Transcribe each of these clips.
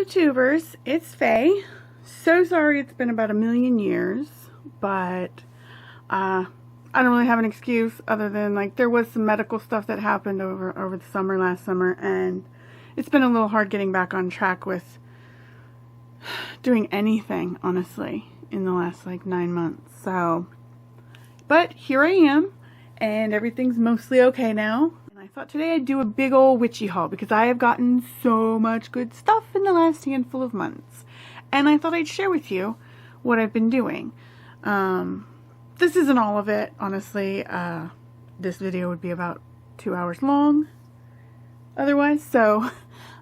YouTubers, it's Faye. So sorry it's been about a million years, but I don't really have an excuse other than like there was some medical stuff that happened over the summer, last summer, and it's been a little hard getting back on track with doing anything, honestly, in the last like 9 months. So, but here I am, and everything's mostly okay now. I thought today I'd do a big old witchy haul because I have gotten so much good stuff in the last handful of months. And I thought I'd share with you what I've been doing. This isn't all of it, honestly. This video would be about 2 hours long otherwise. So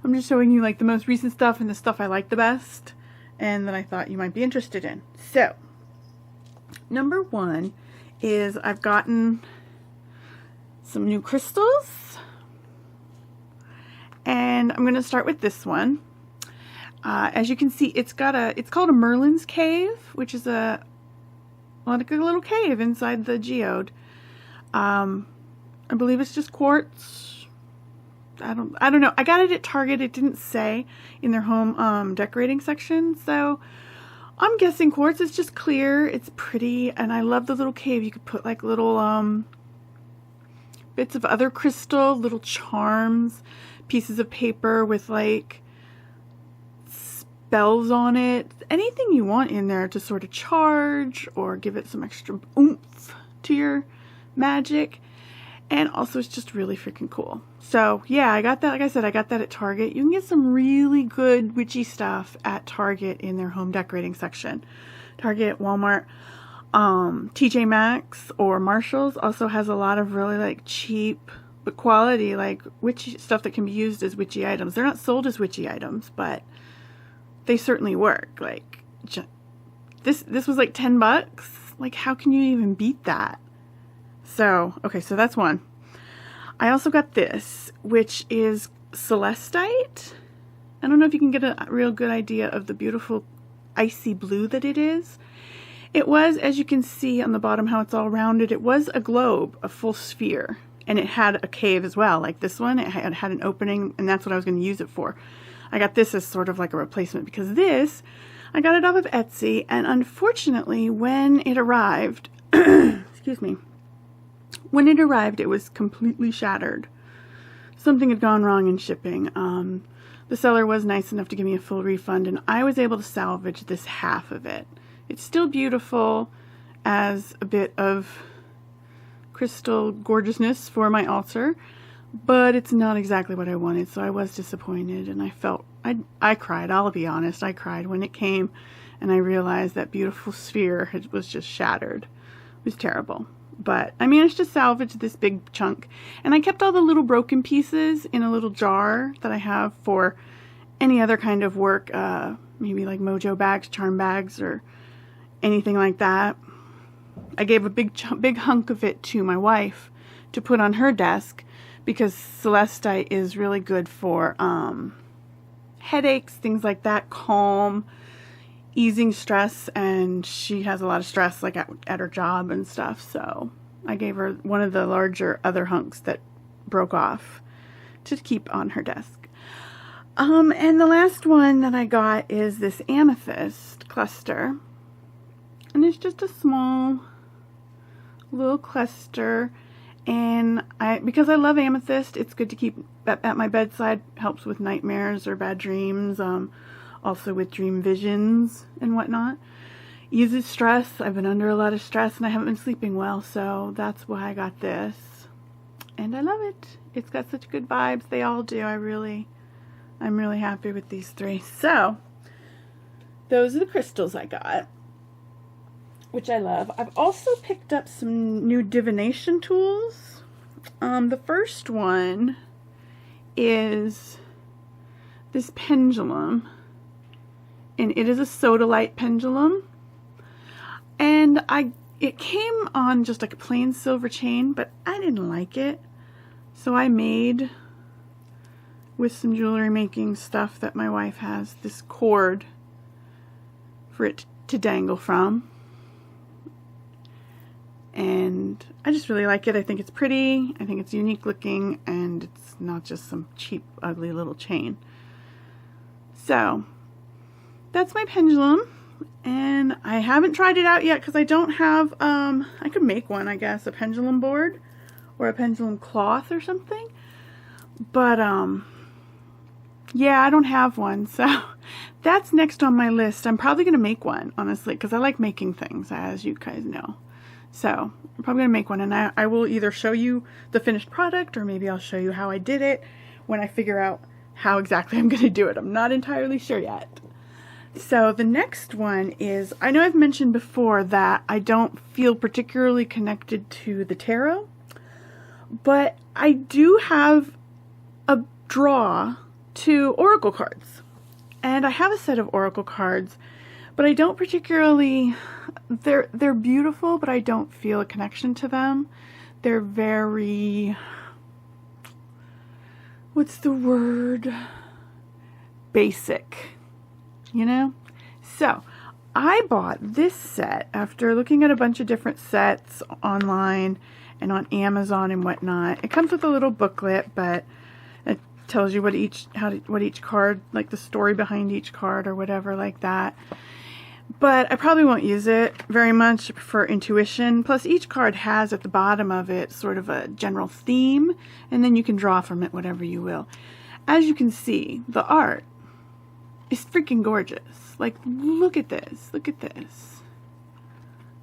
I'm just showing you like the most recent stuff and the stuff I like the best and that I thought you might be interested in. So, number one is I've gotten some new crystals, and I'm going to start with this one. As you can see, it's called a Merlin's Cave, which is like a little cave inside the geode. I believe it's just quartz. I don't know. I got it at Target. It didn't say in their home decorating section, so I'm guessing quartz. It's just clear. It's pretty, and I love the little cave. You could put like little bits of other crystal, little charms, pieces of paper with like spells on it, anything you want in there to sort of charge or give it some extra oomph to your magic. And also it's just really freaking cool. So yeah, I got that, like I said, I got that at Target. You can get some really good witchy stuff at Target in their home decorating section. Target, Walmart. TJ Maxx or Marshall's also has a lot of really like cheap but quality like witchy stuff that can be used as witchy items. They're not sold as witchy items, but they certainly work. Like this was like 10 bucks. Like how can you even beat that? So, okay, so that's one. I also got this, which is Celestite. I don't know if you can get a real good idea of the beautiful icy blue that it is. It was, as you can see on the bottom how it's all rounded, it was a globe, a full sphere, and it had a cave as well, like this one. It had an opening, and that's what I was going to use it for. I got this as sort of like a replacement because this, I got it off of Etsy, and unfortunately when it arrived, excuse me, when it arrived it was completely shattered. Something had gone wrong in shipping. The seller was nice enough to give me a full refund, and I was able to salvage this half of it. It's still beautiful as a bit of crystal gorgeousness for my altar, but it's not exactly what I wanted, so I was disappointed, and I cried. I'll be honest, I cried when it came and I realized that beautiful sphere was just shattered. It was terrible, but I managed to salvage this big chunk, and I kept all the little broken pieces in a little jar that I have for any other kind of work, maybe like mojo bags, charm bags, or anything like that. I gave a big hunk of it to my wife to put on her desk because Celestite is really good for headaches, things like that, calm, easing stress, and she has a lot of stress like at her job and stuff, so I gave her one of the larger other hunks that broke off to keep on her desk. And the last one that I got is this amethyst cluster. And it's just a small little cluster, and because I love amethyst, it's good to keep at my bedside. Helps with nightmares or bad dreams, also with dream visions and whatnot. Eases stress. I've been under a lot of stress and I haven't been sleeping well, so that's why I got this. And I love it. It's got such good vibes. They all do. I'm really happy with these three. So those are the crystals I got, which I love. I've also picked up some new divination tools. The first one is this pendulum, and it is a Sodalite pendulum, and it came on just like a plain silver chain, but I didn't like it, so I made, with some jewelry making stuff that my wife has, this cord for it to dangle from. And I just really like it. I think it's pretty, I think it's unique looking, and it's not just some cheap, ugly little chain. So that's my pendulum. And I haven't tried it out yet because I don't have, I could make one, I guess, a pendulum board or a pendulum cloth or something. But, yeah, I don't have one, so that's next on my list. I'm probably going to make one, honestly, because I like making things, as you guys know. So I'm probably going to make one, and I will either show you the finished product, or maybe I'll show you how I did it when I figure out how exactly I'm going to do it. I'm not entirely sure yet. So the next one is, I know I've mentioned before that I don't feel particularly connected to the tarot, but I do have a draw to oracle cards. And I have a set of oracle cards, but I don't particularly, they're beautiful, but I don't feel a connection to them. They're very, what's the word? Basic, you know? So I bought this set after looking at a bunch of different sets online and on Amazon and whatnot. It comes with a little booklet, but it tells you what each card, like the story behind each card or whatever like that. But I probably won't use it very much for intuition. Plus each card has at the bottom of it sort of a general theme, and then you can draw from it whatever you will. As you can see, the art is freaking gorgeous. Like, look at this. Look at this.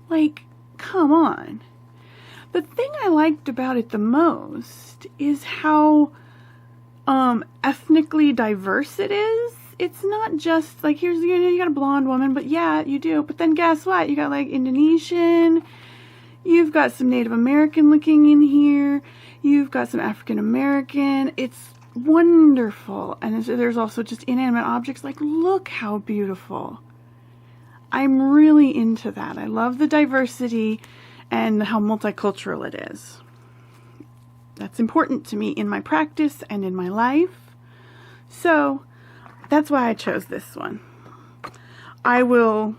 Like, come on. The thing I liked about it the most is how ethnically diverse it is. It's not just like, here's, you got a blonde woman, but yeah, you do. But then guess what? You got like Indonesian, you've got some Native American looking in here, you've got some African American. It's wonderful. And there's also just inanimate objects. Like, look how beautiful. I'm really into that. I love the diversity and how multicultural it is. That's important to me in my practice and in my life. So that's why I chose this one. I'll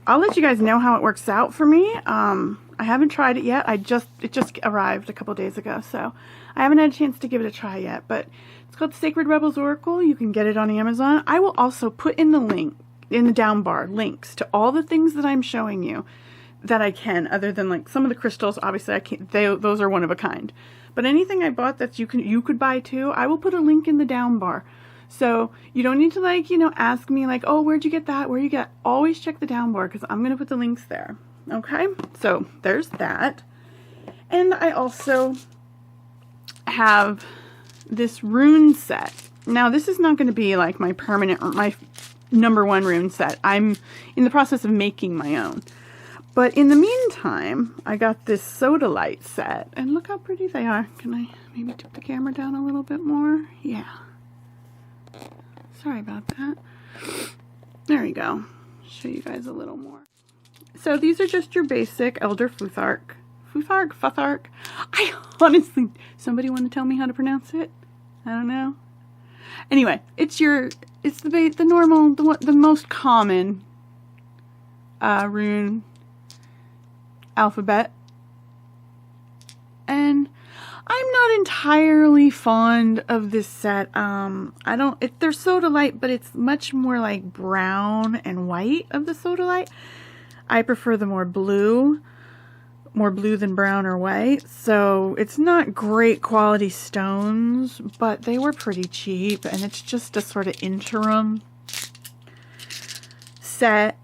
let you guys know how it works out for me. I haven't tried it yet. It just arrived a couple days ago, so I haven't had a chance to give it a try yet, but it's called Sacred Rebels Oracle. You can get it on Amazon. I will also put in the link, in the down bar, links to all the things that I'm showing you that I can, other than like some of the crystals. Obviously I can't, those are one of a kind. But anything I bought that you could buy too, I will put a link in the down bar. So you don't need to, like, you know, ask me like, oh, where'd you get that? Where you get? Always check the down bar because I'm going to put the links there. Okay, so there's that. And I also have this rune set. Now this is not going to be like my permanent or my #1 rune set. I'm in the process of making my own. But in the meantime, I got this Sodalite set. And look how pretty they are. Can I maybe tip the camera down a little bit more? Yeah. Sorry about that. There you go. Show you guys a little more. So these are just your basic Elder Futhark. Futhark? I honestly, somebody want to tell me how to pronounce it? I don't know. Anyway, it's the normal, the most common rune alphabet. And I'm not entirely fond of this set. They're Sodalite, but it's much more like brown and white of the Sodalite. I prefer the more blue than brown or white. So it's not great quality stones, but they were pretty cheap, and it's just a sort of interim set.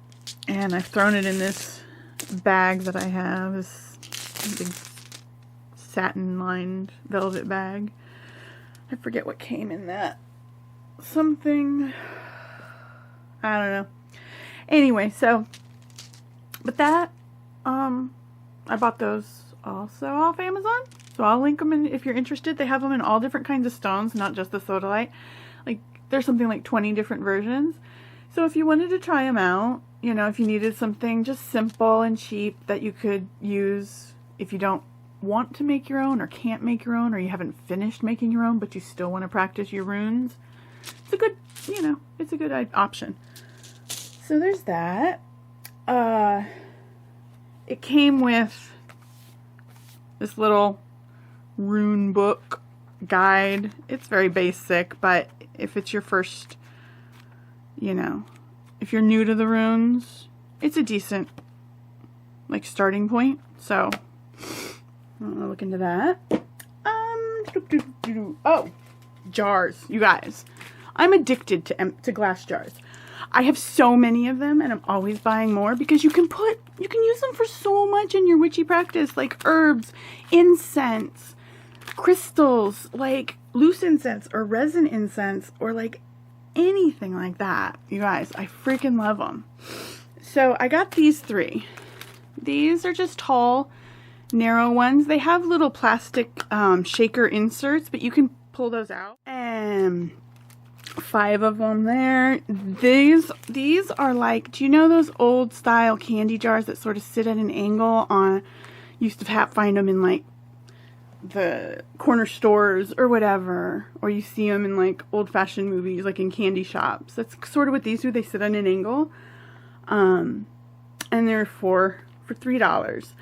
And I've thrown it in this bag that I have, this big satin-lined velvet bag. I forget what came in that. Something, I don't know. Anyway, so, but that, I bought those also off Amazon. So I'll link them in if you're interested. They have them in all different kinds of stones, not just the Sodalite. Like, there's something like 20 different versions. So if you wanted to try them out, you know, if you needed something just simple and cheap that you could use if you don't want to make your own or can't make your own, or you haven't finished making your own but you still want to practice your runes, it's a good, you know, it's a good option. So there's that. It came with this little rune book guide. It's very basic, but if it's your first, you know, if you're new to the runes, it's a decent, like, starting point. So, I'm gonna look into that. Oh, jars, you guys. I'm addicted to glass jars. I have so many of them, and I'm always buying more because you can use them for so much in your witchy practice, like herbs, incense, crystals, like loose incense or resin incense, or like anything like that. You guys, I freaking love them. So I got these 3. These are just tall, narrow ones. They have little plastic shaker inserts, but you can pull those out. And 5 of them there. These are like, do you know those old style candy jars that sort of sit at an angle on, used to find them in like the corner stores or whatever, or you see them in like old fashioned movies, like in candy shops. That's sort of what these do. They sit at an angle. And they're for $3.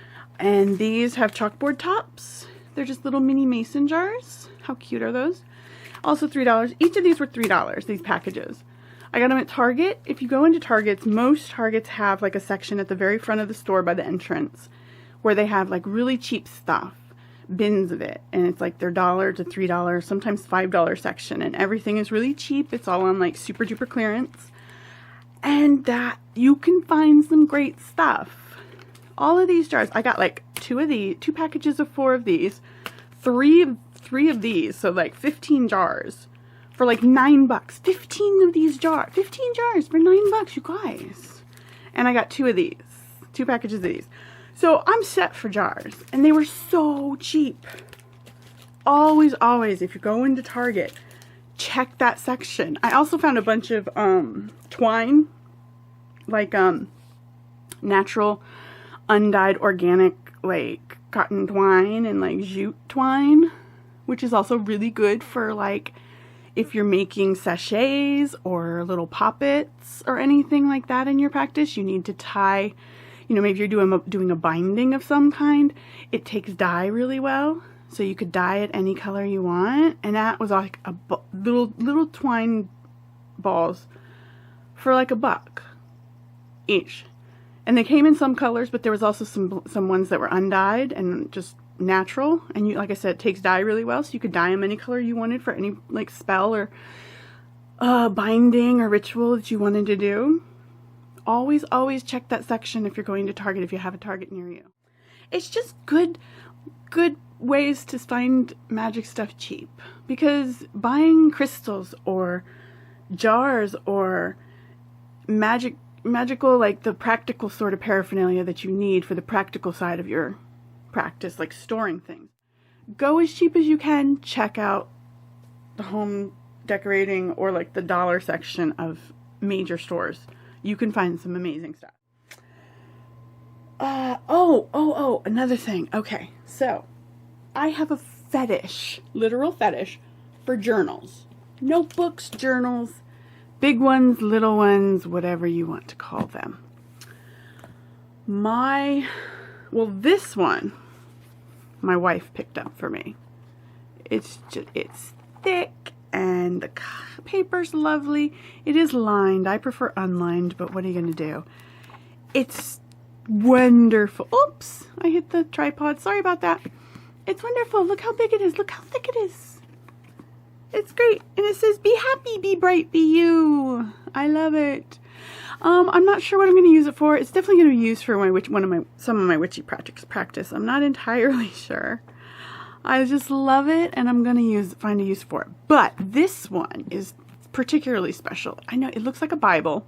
And these have chalkboard tops. They're just little mini mason jars. How cute are those? Also $3. Each of these were $3, these packages. I got them at Target. If you go into Targets, most Targets have like a section at the very front of the store by the entrance where they have like really cheap stuff, bins of it. And it's like their $1 to $3, sometimes $5 section. And everything is really cheap. It's all on like super duper clearance. And that you can find some great stuff. All of these jars, I got like 2 packages of 4 of these, 3 of these, so like 15 jars for like $9. 15 of these jars, 15 jars for $9, you guys. And I got 2 of these, 2 packages of these. So I'm set for jars, and they were so cheap. Always, if you go into Target, check that section. I also found a bunch of twine, like natural, undyed, organic, like cotton twine and like jute twine, which is also really good for like if you're making sachets or little poppets or anything like that in your practice. You need to tie, you know, maybe you're doing a binding of some kind. It takes dye really well, so you could dye it any color you want. And that was like a little twine balls for like $1 each. And they came in some colors, but there was also some ones that were undyed and just natural. And you, like I said, it takes dye really well, so you could dye them any color you wanted for any like spell or binding or ritual that you wanted to do. Always check that section if you're going to Target, if you have a Target near you. It's just good ways to find magic stuff cheap, because buying crystals or jars or magical, like the practical sort of paraphernalia that you need for the practical side of your practice, like storing things. Go as cheap as you can. Check out the home decorating or like the dollar section of major stores. You can find some amazing stuff. Another thing. Okay, so I have a fetish, literal fetish, for journals. Notebooks, journals, big ones, little ones, whatever you want to call them. This one, my wife picked up for me. It's thick and the paper's lovely. It is lined. I prefer unlined, but what are you going to do? It's wonderful. Oops, I hit the tripod. Sorry about that. It's wonderful. Look how big it is. Look how thick it is. It's great. And it says, be happy, be bright, be you. I love it. I'm not sure what I'm going to use it for. It's definitely going to be used for some of my witchy practice. I'm not entirely sure. I just love it, and I'm going to find a use for it. But this one is particularly special. I know it looks like a Bible.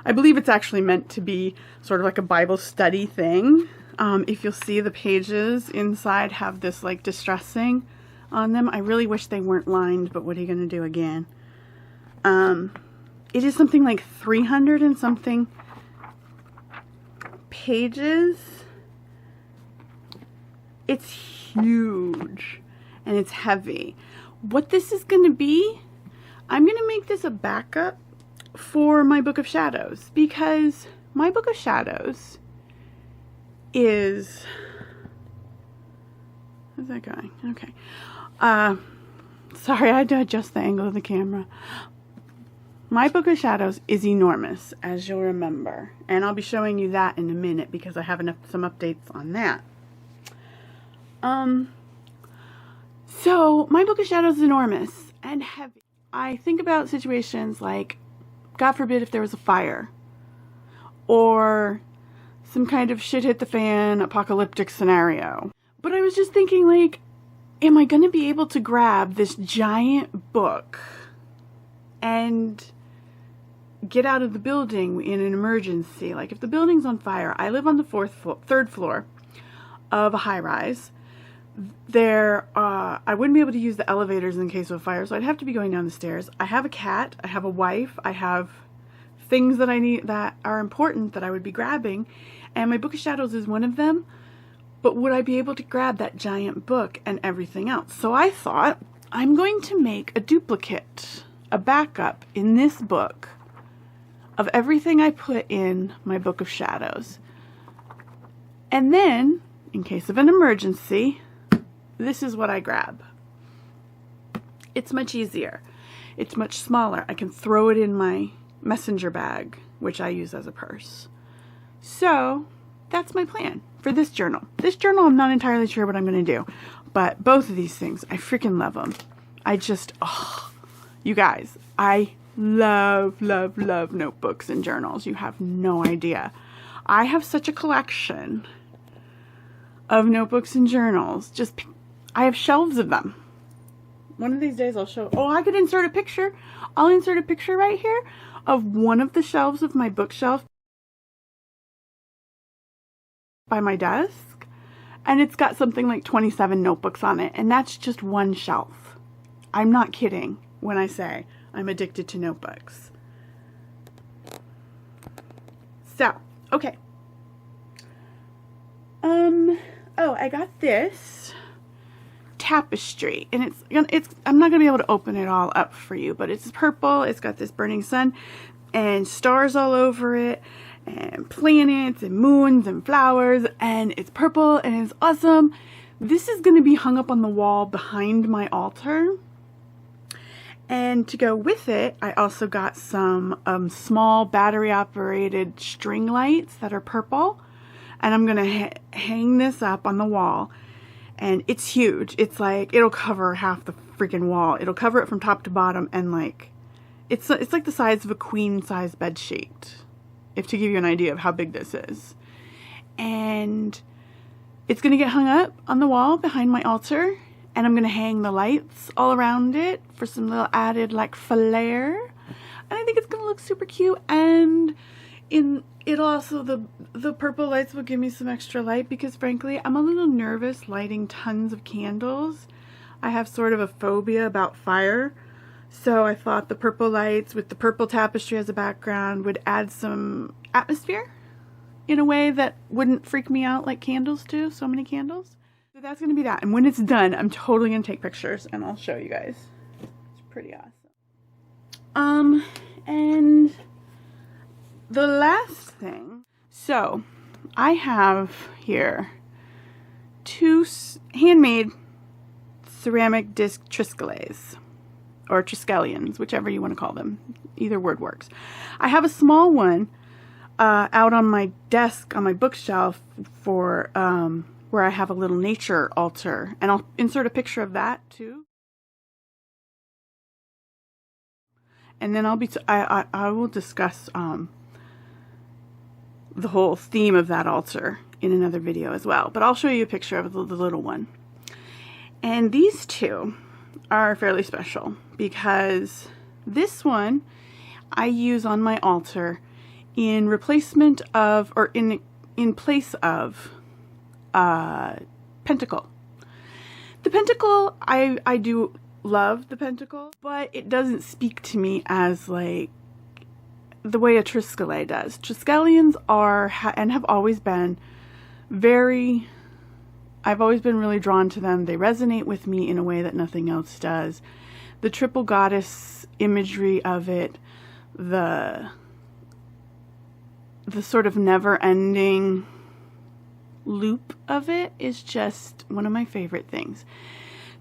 I believe it's actually meant to be sort of like a Bible study thing. If you'll see, the pages inside have this like distressing on them. I really wish they weren't lined, but what are you going to do again? It is something like 300 and something pages. It's huge and it's heavy. What this is going to be, I'm going to make this a backup for my Book of Shadows, because my Book of Shadows is... How's that going? Okay. Sorry, I had to adjust the angle of the camera. my Book of Shadows is enormous, as you'll remember. And I'll be showing you that in a minute because I have some updates on that. So my Book of Shadows is enormous and heavy. I think about situations like, God forbid, if there was a fire or some kind of shit hit the fan apocalyptic scenario. But I was just thinking, like, am I going to be able to grab this giant book and get out of the building in an emergency? Like, if the building's on fire, I live on the third floor of a high-rise. I wouldn't be able to use the elevators in case of a fire, so I'd have to be going down the stairs. I have a cat, I have a wife, I have things that I need that are important that I would be grabbing, and my Book of Shadows is one of them. But would I be able to grab that giant book and everything else? So I thought, I'm going to make a duplicate, a backup in this book of everything I put in my Book of Shadows. And then, in case of an emergency, this is what I grab. It's much easier. It's much smaller. I can throw it in my messenger bag, which I use as a purse. So that's my plan for this journal. This journal, I'm not entirely sure what I'm going to do, but both of these things, I freaking love them. I just, oh, you guys, I love, love, love notebooks and journals. You have no idea. I have such a collection of notebooks and journals. I have shelves of them. One of these days I'll show, oh, I could insert a picture. I'll insert a picture right here of one of the shelves of my bookshelf by my desk, and it's got something like 27 notebooks on it, and that's just one shelf. I'm not kidding when I say I'm addicted to notebooks. So, okay. Oh, I got this tapestry, and I'm not gonna be able to open it all up for you, but it's purple. It's got this burning sun and stars all over it, and planets and moons and flowers, and it's purple and it's awesome. This is going to be hung up on the wall behind my altar, and to go with it I also got some small battery operated string lights that are purple, and I'm gonna hang this up on the wall, and it's huge. It's like, it'll cover half the freaking wall. It'll cover it from top to bottom, and like it's like the size of a queen size bed sheet, if to give you an idea of how big this is. And it's going to get hung up on the wall behind my altar, and I'm going to hang the lights all around it for some little added like flair. And I think it's going to look super cute, and it'll also, the purple lights will give me some extra light, because frankly I'm a little nervous lighting tons of candles. I have sort of a phobia about fire. So I thought the purple lights with the purple tapestry as a background would add some atmosphere in a way that wouldn't freak me out like candles do, so many candles. So that's going to be that. And when it's done, I'm totally going to take pictures and I'll show you guys. It's pretty awesome. And the last thing. So I have here 2 handmade ceramic disc Triskelets, or Triskelions, whichever you want to call them. Either word works. I have a small one out on my desk on my bookshelf for where I have a little nature altar, and I'll insert a picture of that too. And then I will discuss the whole theme of that altar in another video as well. But I'll show you a picture of the little one. And these two are fairly special, because this one I use on my altar in replacement of, or in place of, pentacle. The pentacle, I do love the pentacle, but it doesn't speak to me as like the way a Triskelet does. Triskelions are, and have always been I've always been really drawn to them. They resonate with me in a way that nothing else does. The triple goddess imagery of it, the sort of never-ending loop of it is just one of my favorite things.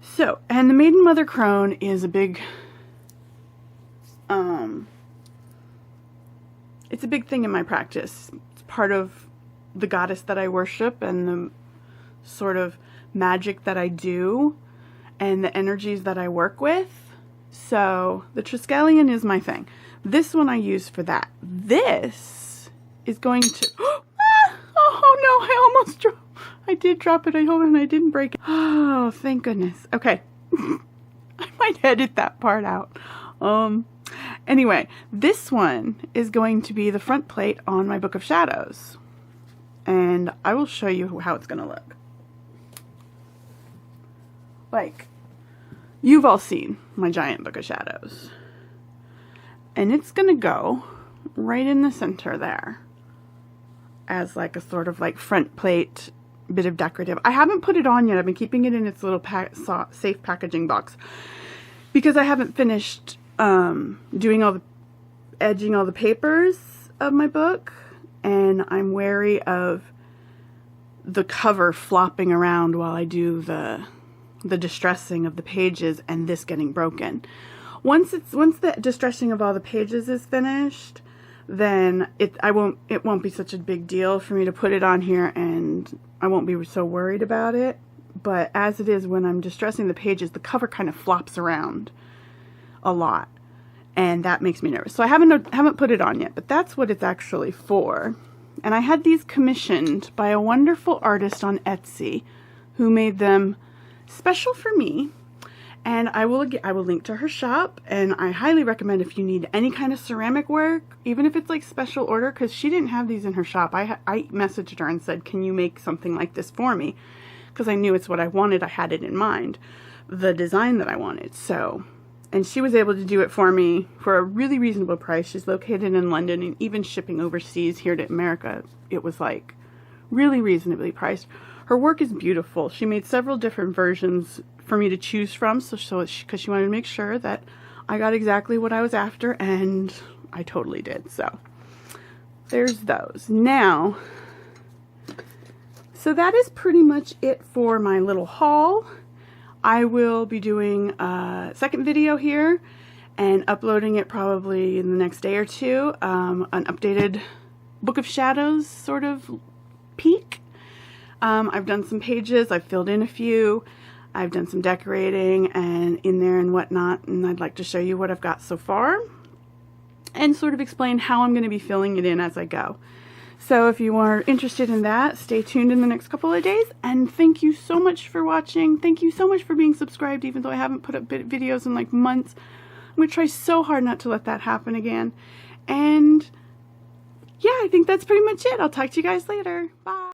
So, and the Maiden Mother Crone is a big it's a big thing in my practice. It's part of the goddess that I worship and the sort of magic that I do and the energies that I work with. So the Triskelion is my thing. This one I use for that. This is going to... Oh no, I almost dropped... I did drop it. I hope I didn't break it. Oh, thank goodness. Okay. I might edit that part out. Anyway, this one is going to be the front plate on my Book of Shadows. And I will show you how it's going to look. Like, you've all seen my giant Book of Shadows. And it's going to go right in the center there as like a sort of like front plate bit of decorative. I haven't put it on yet. I've been keeping it in its little safe packaging box because I haven't finished doing all the edging all the papers of my book, and I'm wary of the cover flopping around while I do the distressing of the pages and this getting broken. Once the distressing of all the pages is finished, then it won't be such a big deal for me to put it on here, and I won't be so worried about it. But as it is, when I'm distressing the pages, the cover kind of flops around a lot, and that makes me nervous. So I haven't put it on yet, but that's what it's actually for. And I had these commissioned by a wonderful artist on Etsy who made them special for me. And I will link to her shop, and I highly recommend if you need any kind of ceramic work, even if it's like special order, because she didn't have these in her shop. I messaged her and said, can you make something like this for me? Because I knew it's what I wanted. I had it in mind, the design that I wanted. So, and she was able to do it for me for a really reasonable price. She's located in London, and even shipping overseas here to America, it was like really reasonably priced. Her work is beautiful. She made several different versions for me to choose from, because she wanted to make sure that I got exactly what I was after, and I totally did. So there's those. Now, so that is pretty much it for my little haul. I will be doing a second video here and uploading it probably in the next day or two, an updated Book of Shadows sort of peek. I've done some pages, I've filled in a few, I've done some decorating and in there and whatnot, and I'd like to show you what I've got so far and sort of explain how I'm going to be filling it in as I go. So if you are interested in that, stay tuned in the next couple of days, and thank you so much for watching. Thank you so much for being subscribed, even though I haven't put up videos in like months. I'm going to try so hard not to let that happen again. And yeah, I think that's pretty much it. I'll talk to you guys later. Bye.